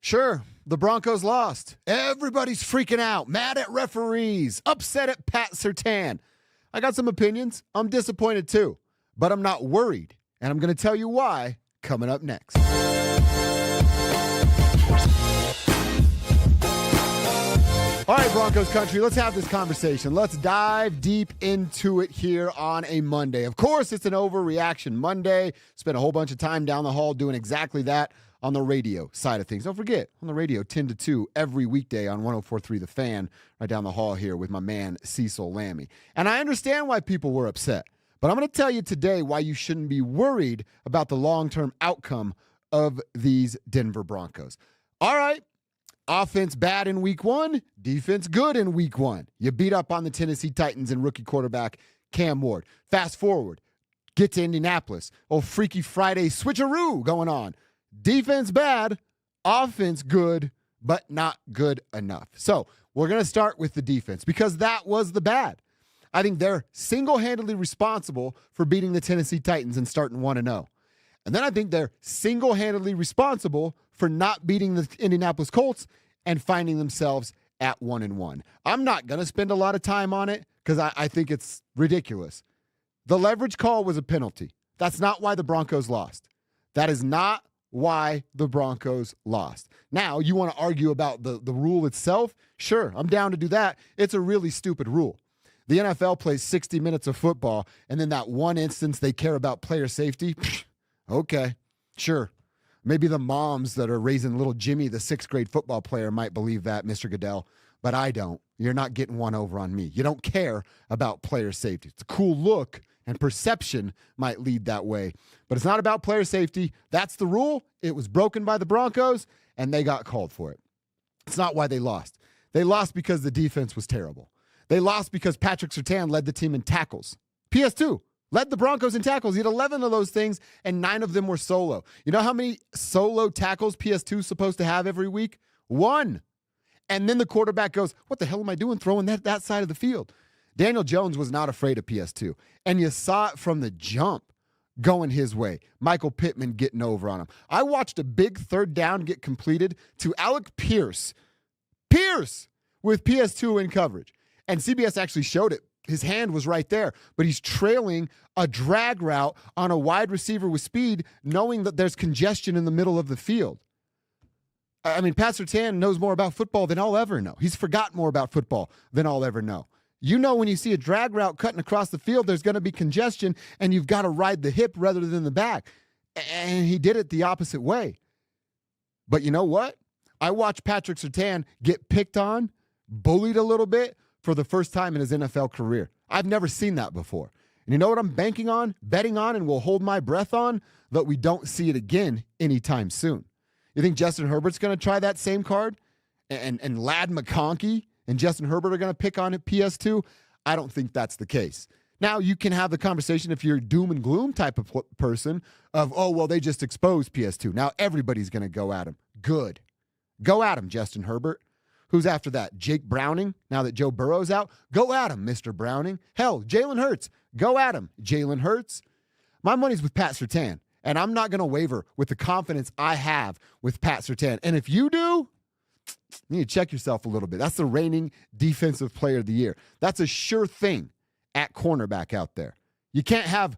Sure, the Broncos lost. Everybody's freaking out, mad at referees, upset at Pat Surtain. I got some opinions. I'm disappointed too, but I'm not worried. And I'm going to tell you why coming up next. All right, Broncos country, let's have this conversation. Let's dive deep into it here on a Monday. Of course, it's an overreaction Monday. Spent a whole bunch of time down the hall doing exactly that on the radio side of things. Don't forget, on the radio, 10 to 2 every weekday on 104.3 The Fan, right down the hall here with my man Cecil Lammy. And I understand why people were upset, but I'm going to tell you today why you shouldn't be worried about the long-term outcome of these Denver Broncos. All right. Offense bad in week 1, defense good in week 1. You beat up on the Tennessee Titans and rookie quarterback Cam Ward. Fast forward, get to Indianapolis. Oh, Freaky Friday switcheroo going on. Defense bad, offense good, but not good enough. So we're going to start with the defense because that was the bad. I think they're single-handedly responsible for beating the Tennessee Titans and starting 1-0. And then I think they're single-handedly responsible for not beating the Indianapolis Colts and finding themselves at 1-1. I'm not going to spend a lot of time on it because I think it's ridiculous. The leverage call was a penalty. That's not why the Broncos lost. That is not why the Broncos lost. Now, you want to argue about the rule itself? Sure, I'm down to do that. It's a really stupid rule. The NFL plays 60 minutes of football, and then that one instance they care about player safety, okay, sure. Maybe the moms that are raising little Jimmy, the 6th grade football player, might believe that, Mr. Goodell, but I don't. You're not getting one over on me. You don't care about player safety. It's a cool look, and perception might lead that way, but it's not about player safety. That's the rule. It was broken by the Broncos, and they got called for it. It's not why they lost. They lost because the defense was terrible. They lost because Patrick Surtain led the team in tackles. PS2. Led the Broncos in tackles. He had 11 of those things, and 9 of them were solo. You know how many solo tackles PS2 is supposed to have every week? 1. And then the quarterback goes, what the hell am I doing throwing that side of the field? Daniel Jones was not afraid of PS2, and you saw it from the jump going his way. Michael Pittman getting over on him. I watched a big 3rd down get completed to Alec Pierce. Pierce with PS2 in coverage. And CBS actually showed it. His hand was right there, but he's trailing a drag route on a wide receiver with speed, knowing that there's congestion in the middle of the field. I mean, Pat Surtain knows more about football than I'll ever know. He's forgotten more about football than I'll ever know. You know, when you see a drag route cutting across the field, there's going to be congestion, and you've got to ride the hip rather than the back. And he did it the opposite way. But you know what? I watched Patrick Surtain get picked on, bullied a little bit, for the first time in his NFL career. I've never seen that before. And you know what I'm betting on, and will hold my breath on? That we don't see it again anytime soon. You think Justin Herbert's going to try that same card? And Ladd McConkey and Justin Herbert are going to pick on it PS2? I don't think that's the case. Now, you can have the conversation if you're a doom and gloom type of person of, oh, well, they just exposed PS2. Now everybody's going to go at him. Good. Go at him, Justin Herbert. Who's after that? Jake Browning, now that Joe Burrow's out? Go at him, Mr. Browning. Hell, Jalen Hurts. Go at him, Jalen Hurts. My money's with Pat Surtain, and I'm not going to waver with the confidence I have with Pat Surtain. And if you do, you need to check yourself a little bit. That's the reigning defensive player of the year. That's a sure thing at cornerback out there. You can't have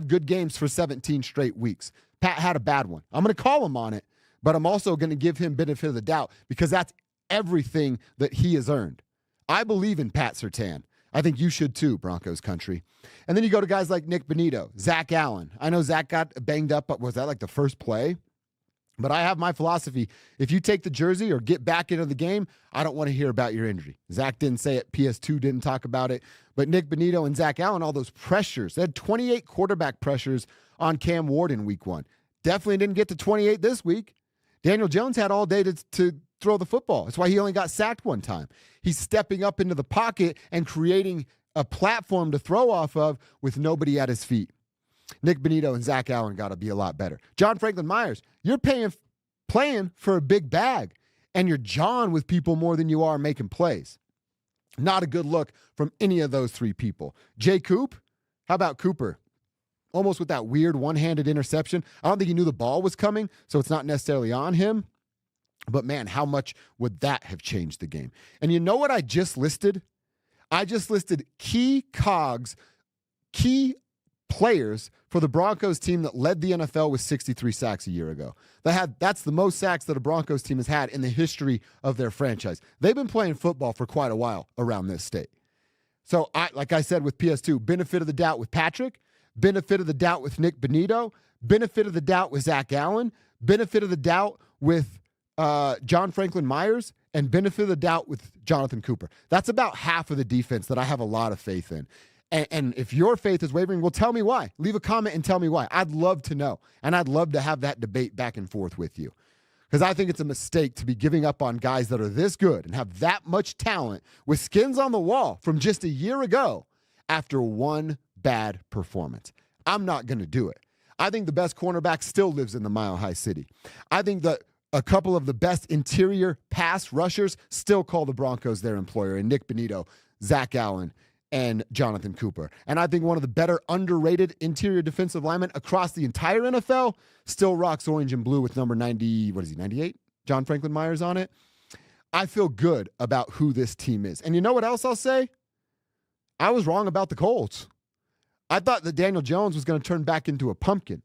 good games for 17 straight weeks. Pat had a bad one. I'm going to call him on it, but I'm also going to give him benefit of the doubt because that's everything that he has earned. I believe in Pat Surtain. I think you should too, Broncos country. And then you go to guys like Nick Bonito, Zach Allen. I know Zach got banged up, but was that like the first play? But I have my philosophy. If you take the jersey or get back into the game, I don't want to hear about your injury. Zach didn't say it. PS2 didn't talk about it. But Nick Bonito and Zach Allen, all those pressures. They had 28 quarterback pressures on Cam Ward in week 1. Definitely didn't get to 28 this week. Daniel Jones had all day to throw the football. That's why he only got sacked one time. He's stepping up into the pocket and creating a platform to throw off of with nobody at his feet. Nick Bonito and Zach Allen got to be a lot better. John Franklin Myers, you're playing for a big bag, and you're jawing with people more than you are making plays. Not a good look from any of those 3 people. Jay Coop, how about Cooper? Almost with that weird one-handed interception. I don't think he knew the ball was coming, so it's not necessarily on him. But man, how much would that have changed the game? And you know what I just listed? I just listed key cogs, key players for the Broncos team that led the NFL with 63 sacks a year ago. That's the most sacks that a Broncos team has had in the history of their franchise. They've been playing football for quite a while around this state. So, like I said with PS2, benefit of the doubt with Patrick, benefit of the doubt with Nick Bonitto, benefit of the doubt with Zach Allen, benefit of the doubt with John Franklin Myers, and benefit of the doubt with Jonathan Cooper. That's about half of the defense that I have a lot of faith in. And if your faith is wavering, well, tell me why. Leave a comment and tell me why. I'd love to know. And I'd love to have that debate back and forth with you. Because I think it's a mistake to be giving up on guys that are this good and have that much talent with skins on the wall from just a year ago after one bad performance. I'm not going to do it. I think the best cornerback still lives in the Mile High City. I think that a couple of the best interior pass rushers still call the Broncos their employer, and Nick Bonitto, Zach Allen, and Jonathan Cooper. And I think one of the better underrated interior defensive linemen across the entire NFL still rocks orange and blue with number 90, 98? John Franklin Myers on it. I feel good about who this team is. And you know what else I'll say? I was wrong about the Colts. I thought that Daniel Jones was going to turn back into a pumpkin.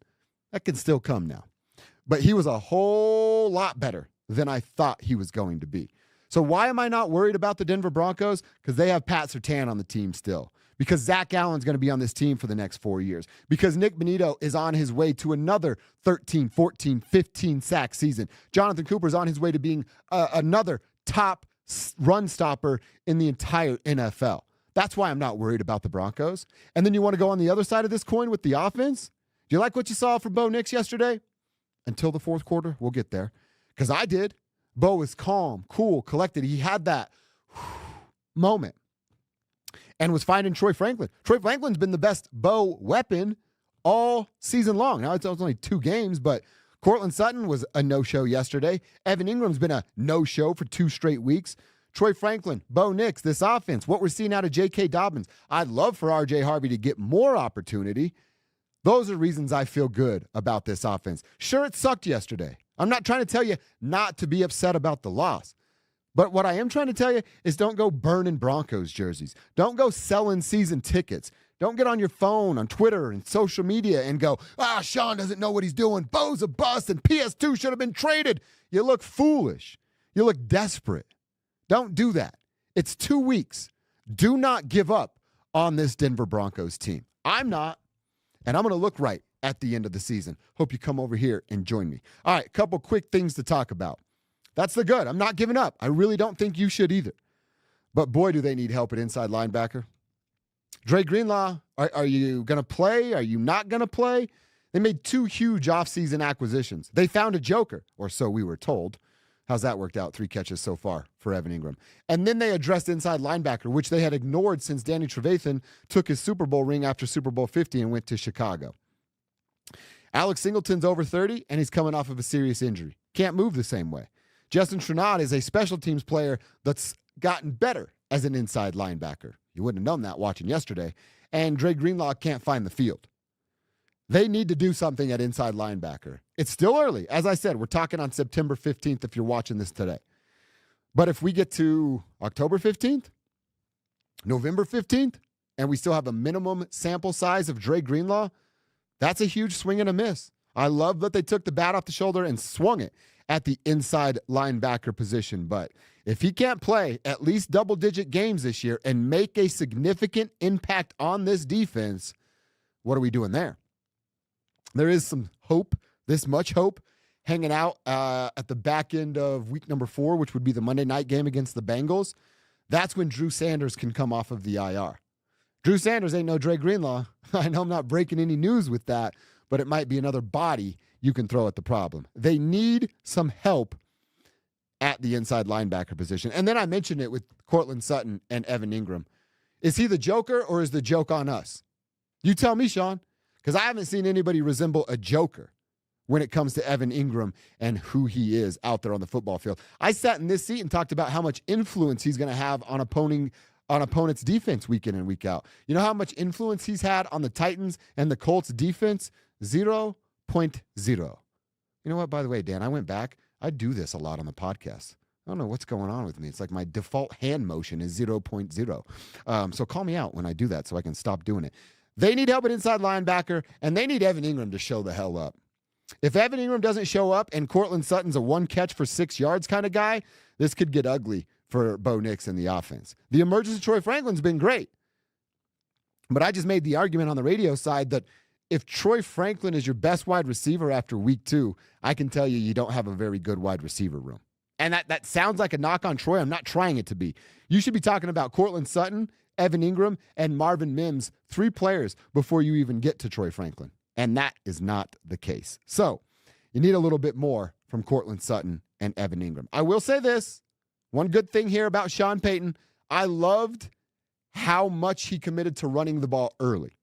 That can still come now. But he was a whole lot better than I thought he was going to be. So why am I not worried about the Denver Broncos? Because they have Pat Surtain on the team still. Because Zach Allen's going to be on this team for the next 4 years. Because Nick Bonitto is on his way to another 13, 14, 15 sack season. Jonathan Cooper's on his way to being another top run stopper in the entire NFL. That's why I'm not worried about the Broncos. And then you want to go on the other side of this coin with the offense? Do you like what you saw from Bo Nix yesterday? Until the fourth quarter, we'll get there. Because I did. Bo was calm, cool, collected. He had that moment and was finding Troy Franklin. Troy Franklin's been the best Bo weapon all season long. Now, it's only 2 games, but Cortland Sutton was a no-show yesterday. Evan Ingram's been a no-show for 2 straight weeks. Troy Franklin, Bo Nix, this offense, what we're seeing out of J.K. Dobbins. I'd love for R.J. Harvey to get more opportunity. Those are reasons I feel good about this offense. Sure, it sucked yesterday. I'm not trying to tell you not to be upset about the loss. But what I am trying to tell you is don't go burning Broncos jerseys. Don't go selling season tickets. Don't get on your phone, on Twitter and social media and go, Sean doesn't know what he's doing. Bo's a bust and PS2 should have been traded. You look foolish. You look desperate. Don't do that. It's 2 weeks. Do not give up on this Denver Broncos team. I'm not. And I'm going to look right at the end of the season. Hope you come over here and join me. All right, a couple quick things to talk about. That's the good. I'm not giving up. I really don't think you should either. But boy, do they need help at inside linebacker. Dre Greenlaw, are you going to play? Are you not going to play? They made 2 huge offseason acquisitions. They found a joker, or so we were told. How's that worked out? 3 catches so far for Evan Ingram. And then they addressed inside linebacker, which they had ignored since Danny Trevathan took his Super Bowl ring after Super Bowl 50 and went to Chicago. Alex Singleton's over 30, and he's coming off of a serious injury. Can't move the same way. Justin Trinad is a special teams player that's gotten better as an inside linebacker. You wouldn't have known that watching yesterday. And Dre Greenlaw can't find the field. They need to do something at inside linebacker. It's still early. As I said, we're talking on September 15th if you're watching this today. But if we get to October 15th, November 15th, and we still have a minimum sample size of Dre Greenlaw, that's a huge swing and a miss. I love that they took the bat off the shoulder and swung it at the inside linebacker position. But if he can't play at least double-digit games this year and make a significant impact on this defense, what are we doing there? There is some hope, this much hope, hanging out at the back end of week number 4, which would be the Monday night game against the Bengals. That's when Drew Sanders can come off of the IR. Drew Sanders ain't no Dre Greenlaw. I know I'm not breaking any news with that, but it might be another body you can throw at the problem. They need some help at the inside linebacker position. And then I mentioned it with Cortland Sutton and Evan Ingram. Is he the joker or is the joke on us? You tell me, Sean. Because I haven't seen anybody resemble a joker when it comes to Evan Ingram and who he is out there on the football field. I sat in this seat and talked about how much influence he's going to have on opponents' defense week in and week out. You know how much influence he's had on the Titans and the Colts defense? 0.0. You know what, by the way, Dan, I went back. I do this a lot on the podcast. I don't know what's going on with me. It's like my default hand motion is 0.0. So call me out when I do that so I can stop doing it. They need help at inside linebacker, and they need Evan Ingram to show the hell up. If Evan Ingram doesn't show up and Courtland Sutton's a one catch for 6 yards kind of guy, this could get ugly for Bo Nix in the offense. The emergence of Troy Franklin's been great. But I just made the argument on the radio side that if Troy Franklin is your best wide receiver after week 2, I can tell you don't have a very good wide receiver room. And that sounds like a knock on Troy. I'm not trying it to be. You should be talking about Courtland Sutton, Evan Ingram, and Marvin Mims, 3 players before you even get to Troy Franklin. And that is not the case. So you need a little bit more from Courtland Sutton and Evan Ingram. I will say this. One good thing here about Sean Payton, I loved how much he committed to running the ball early.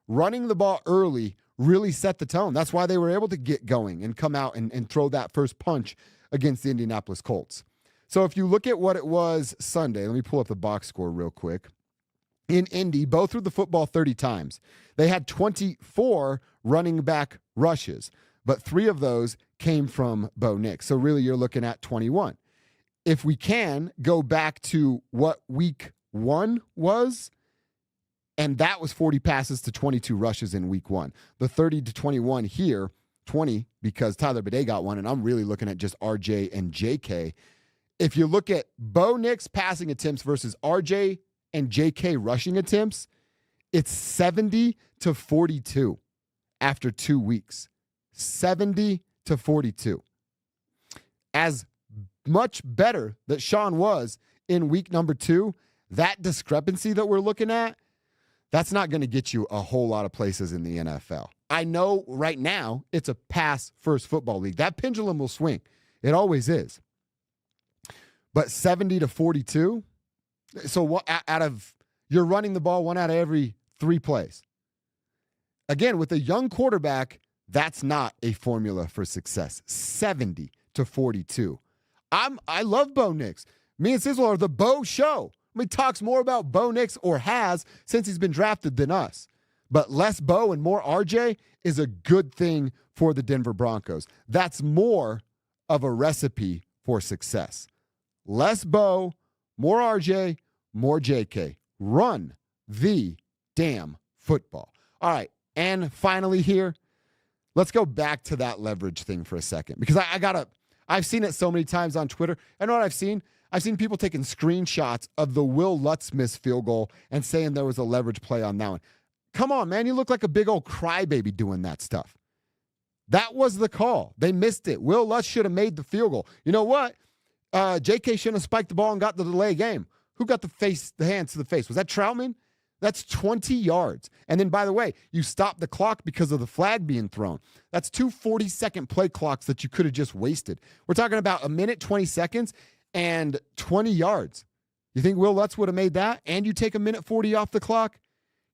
Running the ball early really set the tone. That's why they were able to get going and come out and throw that first punch against the Indianapolis Colts. So if you look at what it was Sunday, let me pull up the box score real quick. In Indy, Bo threw the football 30 times. They had 24 running back rushes, but 3 of those came from Bo Nix. So really you're looking at 21. If we can go back to what week 1 was, and that was 40 passes to 22 rushes in week 1. The 30 to 21 here, 20 because Tyler Bidet got one, and I'm really looking at just RJ and JK. If you look at Bo Nix passing attempts versus RJ and JK rushing attempts, it's 70 to 42 after 2 weeks. 70 to 42. As much better that Sean was in week number 2, that discrepancy that we're looking at, that's not going to get you a whole lot of places in the NFL. I know right now it's a pass-first football league. That pendulum will swing. It always is. But 70 to 42, so what, you're running the ball 1 out of every 3 plays. Again, with a young quarterback, that's not a formula for success. 70 to 42. I love Bo Nix. Me and Sizzle are the Bo show. I mean, talks more about Bo Nix, or has, since he's been drafted than us. But less Bo and more RJ is a good thing for the Denver Broncos. That's more of a recipe for success. Less Bo, more RJ, more JK. Run the damn football. All right, and finally here, let's go back to that leverage thing for a second, because I've seen it so many times on Twitter. I know what I've seen. I've seen people taking screenshots of the Will Lutz missed field goal and saying there was a leverage play on that one. Come on, man. You look like a big old crybaby doing that stuff. That was the call. They missed it. Will Lutz should have made the field goal. You know what? JK shouldn't have spiked the ball and got the delay game. Who got the hands to the face? Was that Troutman? That's 20 yards. And then, by the way, you stopped the clock because of the flag being thrown. That's 2 40-second play clocks that you could have just wasted. We're talking about a minute, 20 seconds, and 20 yards. You think Will Lutz would have made that, and you take a minute 40 off the clock?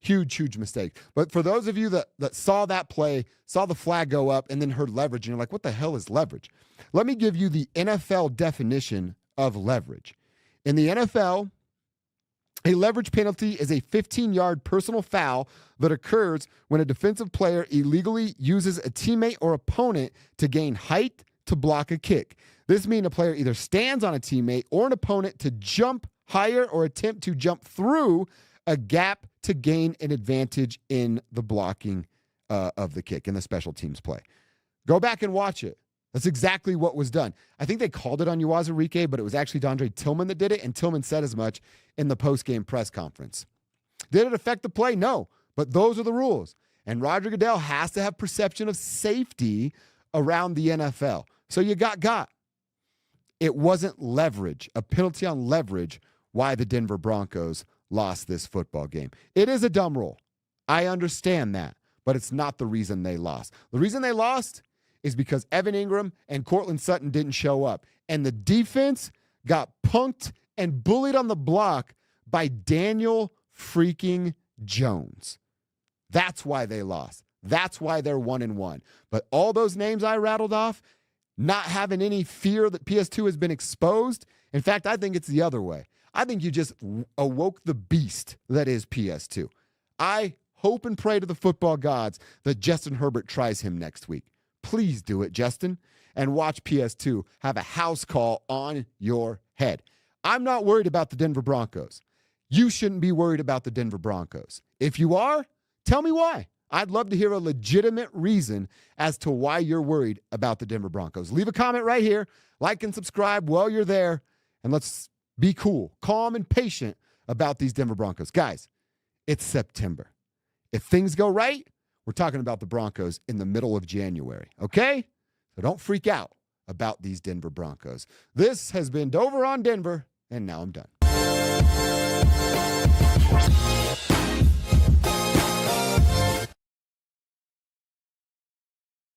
Huge, huge mistake. But for those of you that saw that play, saw the flag go up, and then heard leverage, and you're like, what the hell is leverage? Let me give you the NFL definition of leverage. In the NFL, a leverage penalty is a 15-yard personal foul that occurs when a defensive player illegally uses a teammate or opponent to gain height to block a kick. This means a player either stands on a teammate or an opponent to jump higher or attempt to jump through a gap to gain an advantage in the blocking of the kick in the special teams play. Go back and watch it. That's exactly what was done. I think they called it on Uwazurike, but it was actually Dondre Tillman that did it, and Tillman said as much in the post-game press conference. Did it affect the play? No, but those are the rules. And Roger Goodell has to have perception of safety around the NFL. So you got. It wasn't leverage, a penalty on leverage, why the Denver Broncos lost this football game. It is a dumb rule. I understand that, but it's not the reason they lost. The reason they lost is because Evan Ingram and Courtland Sutton didn't show up. And the defense got punked and bullied on the block by Daniel freaking Jones. That's why they lost. That's why they're 1-1. But all those names I rattled off, not having any fear that PS2 has been exposed. In fact, I think it's the other way. I think you just awoke the beast that is PS2. I hope and pray to the football gods that Justin Herbert tries him next week. Please do it, Justin. and watch PS2 have a house call on your head. I'm not worried about the Denver Broncos. You shouldn't be worried about the Denver Broncos. If you are, tell me why. I'd love to hear a legitimate reason as to why you're worried about the Denver Broncos. Leave a comment right here. Like and subscribe while you're there. And let's be cool, calm, and patient about these Denver Broncos. Guys, it's September. If things go right, we're talking about the Broncos in the middle of January, okay? So don't freak out about these Denver Broncos. This has been Dover on Denver, and now I'm done.